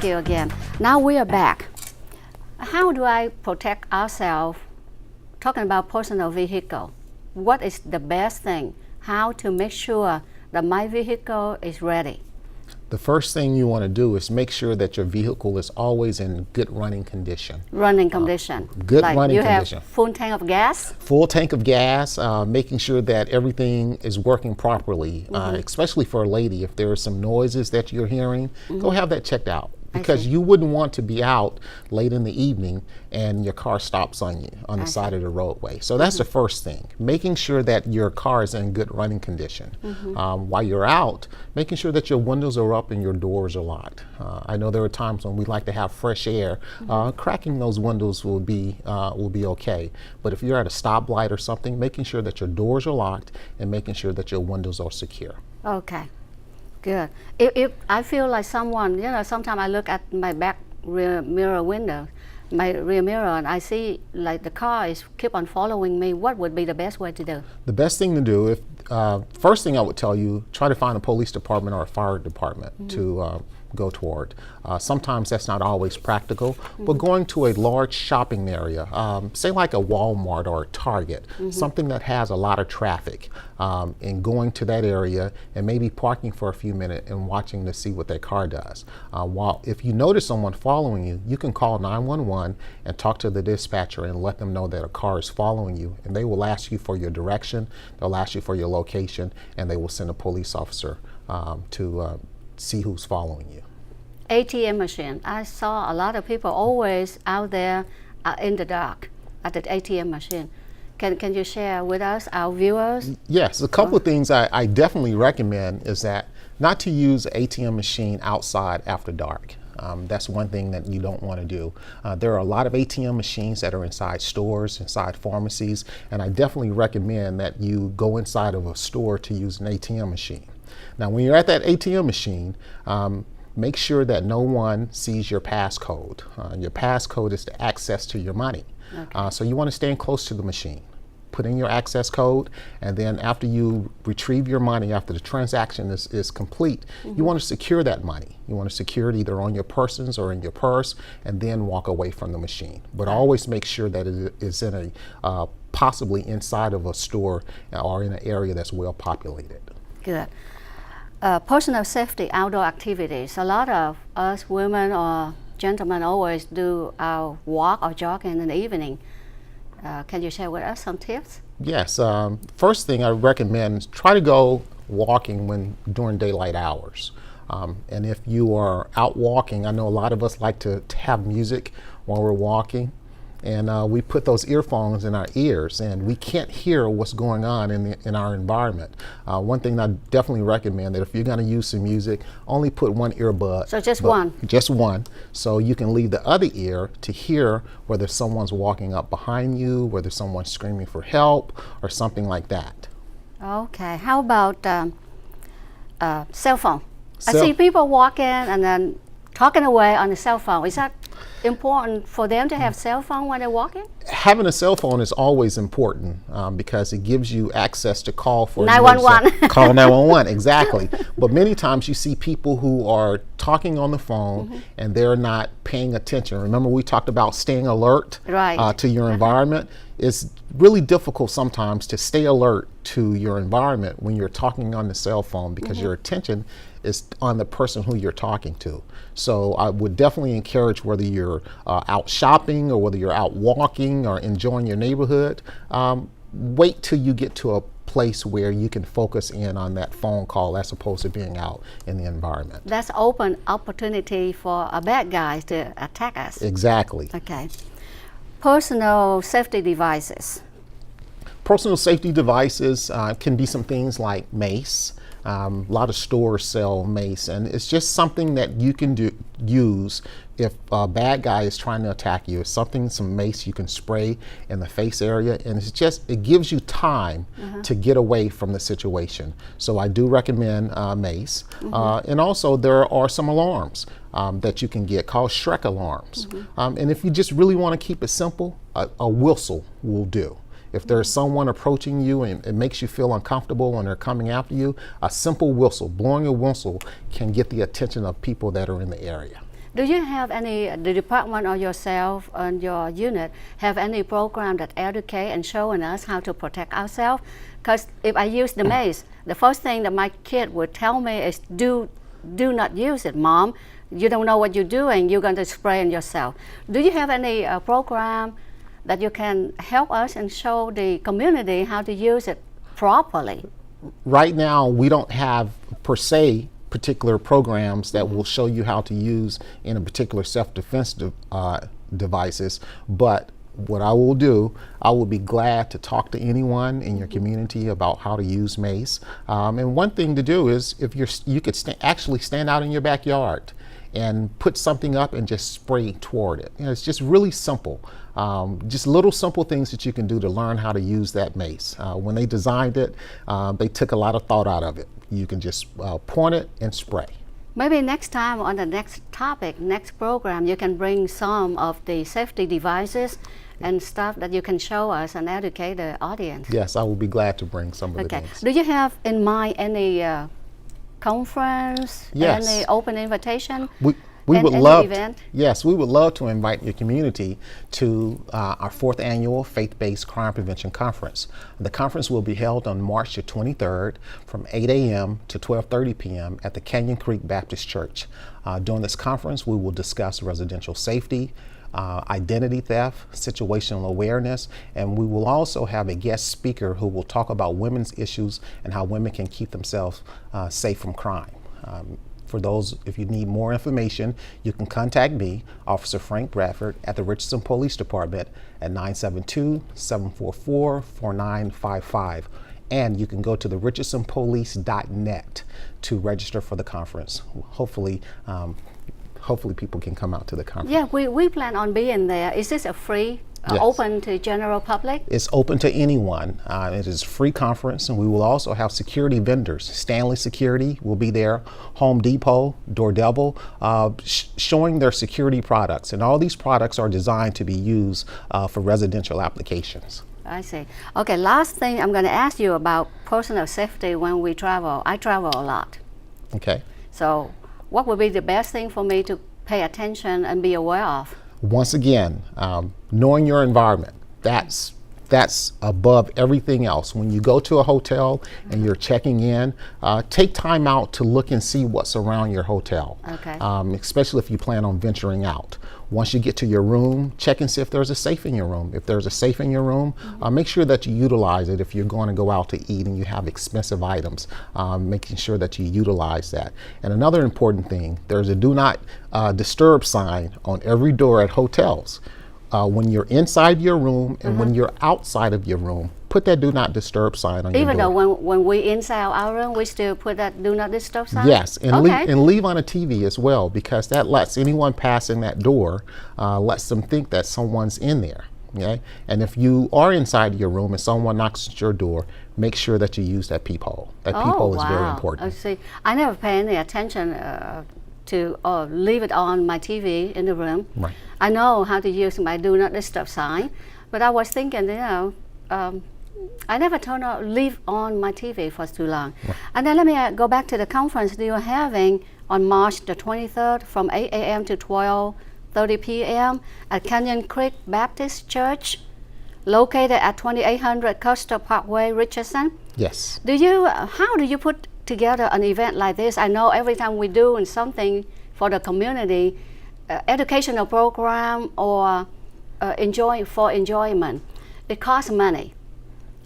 you again. Now we are back. How do I protect ourselves? Talking about personal vehicle, what is the best thing? How to make sure that my vehicle is ready? The first thing you want to do is make sure that your vehicle is always in good running condition. Running condition. Good like running you condition. Have full tank of gas? Full tank of gas, making sure that everything is working properly, especially for a lady. If there are some noises that you're hearing, go have that checked out. Because you wouldn't want to be out late in the evening and your car stops on you on the side of the roadway. So that's the first thing, making sure that your car is in good running condition. While you're out, making sure that your windows are up and your doors are locked. I know there are times when we like to have fresh air. Cracking those windows will be okay. But if you're at a stoplight or something, making sure that your doors are locked and making sure that your windows are secure. Okay. Good. If I feel like someone, sometimes I look at my back rear mirror window, my rear mirror, and I see like the car is keep on following me. What would be the best way to do? The best thing to do, first thing I would tell you, try to find a police department or a fire department to go toward. Sometimes that's not always practical, but going to a large shopping area, say like a Walmart or a Target, something that has a lot of traffic, and going to that area and maybe parking for a few minutes and watching to see what their car does. If you notice someone following you, you can call 911 and talk to the dispatcher and let them know that a car is following you, and they will ask you for your direction, they'll ask you for your location, and they will send a police officer to see who's following you. ATM machine. I saw a lot of people always out there in the dark at the ATM machine. Can you share with us, our viewers? Yes, a couple of things I definitely recommend is that not to use the ATM machine outside after dark. That's one thing that you don't want to do. There are a lot of ATM machines that are inside stores, inside pharmacies, and I definitely recommend that you go inside of a store to use an ATM machine. Now, when you're at that ATM machine, make sure that no one sees your passcode. Your passcode is the access to your money. Okay. So you want to stand close to the machine. Put in your access code, and then after you retrieve your money, after the transaction is complete, you want to secure that money. You want to secure it either on your persons or in your purse, and then walk away from the machine. But always make sure that it is in a possibly inside of a store or in an area that's well populated. Good. Personal safety, outdoor activities. A lot of us women or gentlemen always do our walk or jogging in the evening. Can you share with us some tips? Yes. First thing I recommend is try to go walking during daylight hours. And if you are out walking, I know a lot of us like to have music while we're walking. And we put those earphones in our ears, and we can't hear what's going on in our environment. One thing I definitely recommend that if you're going to use some music, only put one earbud. So just one? Just one. So you can leave the other ear to hear whether someone's walking up behind you, whether someone's screaming for help, or something like that. Okay. How about cell phone? I see people walking and then talking away on the cell phone. Is that important for them to have cell phone when they're walking? Having a cell phone is always important because it gives you access to call for 911. Call 911, exactly. But many times you see people who are talking on the phone and they're not paying attention. Remember, we talked about staying alert to your environment. It's really difficult sometimes to stay alert to your environment when you're talking on the cell phone because your attention is on the person who you're talking to. So I would definitely encourage, whether you're out shopping or whether you're out walking or enjoying your neighborhood, wait till you get to a place where you can focus in on that phone call as opposed to being out in the environment. That's open opportunity for a bad guy to attack us. Exactly. Okay. Personal safety devices. Personal safety devices can be some things like mace. A lot of stores sell mace, and it's just something that you can use if a bad guy is trying to attack you. It's some mace you can spray in the face area, and it gives you time to get away from the situation. So I do recommend mace. And also there are some alarms that you can get called Shrek alarms. And if you just really want to keep it simple, a whistle will do. If there's someone approaching you and it makes you feel uncomfortable when they're coming after you, a simple whistle, blowing a whistle, can get the attention of people that are in the area. Do you have any, the department or yourself and your unit, have any program that educate and showing us how to protect ourselves? Because if I use the mace, the first thing that my kid would tell me is, do not use it, Mom. You don't know what you're doing. You're going to spray on yourself. Do you have any program that you can help us and show the community how to use it properly? Right now, we don't have per se particular programs that will show you how to use in a particular self-defense devices, but what I will do, I will be glad to talk to anyone in your community about how to use mace. And one thing to do is, if you could actually stand out in your backyard and put something up and just spray toward it. You know, it's just really simple. Just little simple things that you can do to learn how to use that mace. When they designed it, they took a lot of thought out of it. You can just point it and spray. Maybe next time on the next topic, next program, you can bring some of the safety devices and stuff that you can show us and educate the audience. Yes, I will be glad to bring some of the things. Do you have in mind any conference, yes. any open invitation? We would love event? Yes, we would love to invite your community to our 4th annual Faith-Based Crime Prevention Conference. The conference will be held on March the 23rd from 8 a.m. to 12:30 p.m. at the Canyon Creek Baptist Church. During this conference, we will discuss residential safety, identity theft, situational awareness, and we will also have a guest speaker who will talk about women's issues and how women can keep themselves safe from crime. For those, if you need more information, you can contact me, Officer Frank Bradford, at the Richardson Police Department at 972-744-4955. And you can go to the richardsonpolice.net to register for the conference. Hopefully people can come out to the conference. Yeah, we plan on being there. Is this a free, yes. Open to general public? It's open to anyone. It is a free conference, and we will also have security vendors. Stanley Security will be there, Home Depot, Doordevil, showing their security products. And all these products are designed to be used for residential applications. I see. Okay, last thing I'm going to ask you about personal safety when we travel. I travel a lot. Okay. So what would be the best thing for me to pay attention and be aware of? Once again, knowing your environment, that's above everything else. When you go to a hotel and you're checking in, take time out to look and see what's around your hotel, okay. Especially if you plan on venturing out. Once you get to your room, check and see if there's a safe in your room. If there's a safe in your room, make sure that you utilize it. If you're going to go out to eat and you have expensive items, making sure that you utilize that. And another important thing, there's a do not disturb sign on every door at hotels. When you're inside your room and when you're outside of your room, put that do not disturb sign on your door. Even though when we inside our room, we still put that do not disturb sign? Yes, and, okay. leave on a TV as well, because that lets anyone passing that door, lets them think that someone's in there. Okay? And if you are inside your room and someone knocks at your door, make sure that you use that peephole. That peephole is very important. I see. I never pay any attention to leave it on my TV in the room. Right. I know how to use my do not disturb sign, but I was thinking, I never leave on my TV for too long. Right. And then let me go back to the conference that you're having on March the 23rd from 8 a.m. to 12:30 p.m. at Canyon Creek Baptist Church, located at 2800 Custer Parkway, Richardson. Yes. How do you put together an event like this? I know every time we do something for the community, educational program or enjoyment, it costs money.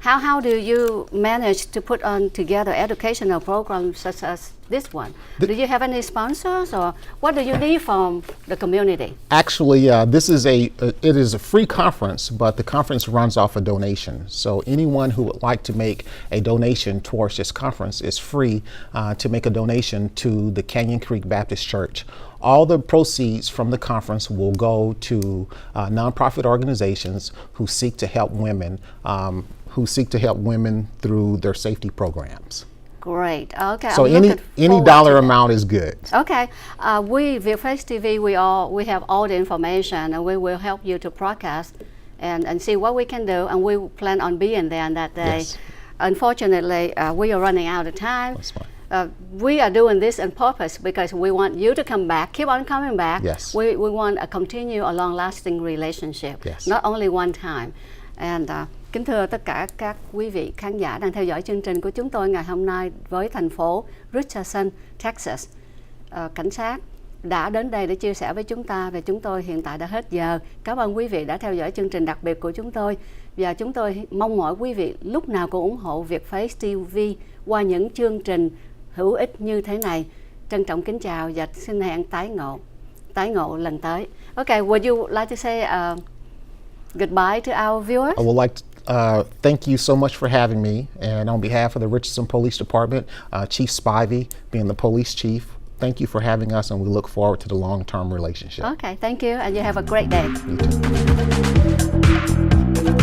How do you manage to put on together educational programs such as this one? Do you have any sponsors, or what do you need from the community? Actually, this is it is a free conference, but the conference runs off a donation. So anyone who would like to make a donation towards this conference is free to make a donation to the Canyon Creek Baptist Church. All the proceeds from the conference will go to nonprofit organizations who seek to help women through their safety programs. Great. Okay. So any dollar amount is good. Okay. We ViewFace TV, we have all the information, and we will help you to broadcast and see what we can do, and we plan on being there on that day. Yes. Unfortunately, we are running out of time. That's fine. We are doing this on purpose because we want you to come back, keep on coming back. Yes. We want to continue a long-lasting relationship, Yes. not only one time. And kính thưa tất cả các quý vị khán giả đang theo dõi chương trình của chúng tôi ngày hôm nay với thành phố Richardson, Texas. Cảnh sát đã đến đây để chia sẻ với chúng ta và chúng tôi hiện tại đã hết giờ. Cảm ơn quý vị đã theo dõi chương trình đặc biệt của chúng tôi. Và chúng tôi mong mỏi quý vị lúc nào cũng ủng hộ Vietface TV qua những chương trình hữu ích như thế này. Trân trọng kính chào và xin hẹn tái ngộ lần tới. Okay, would you like to say goodbye to our viewers? I would like to thank you so much for having me. And on behalf of the Richardson Police Department, Chief Spivey, being the police chief, thank you for having us, and we look forward to the long-term relationship. Okay, thank you, and you have a great day. You too.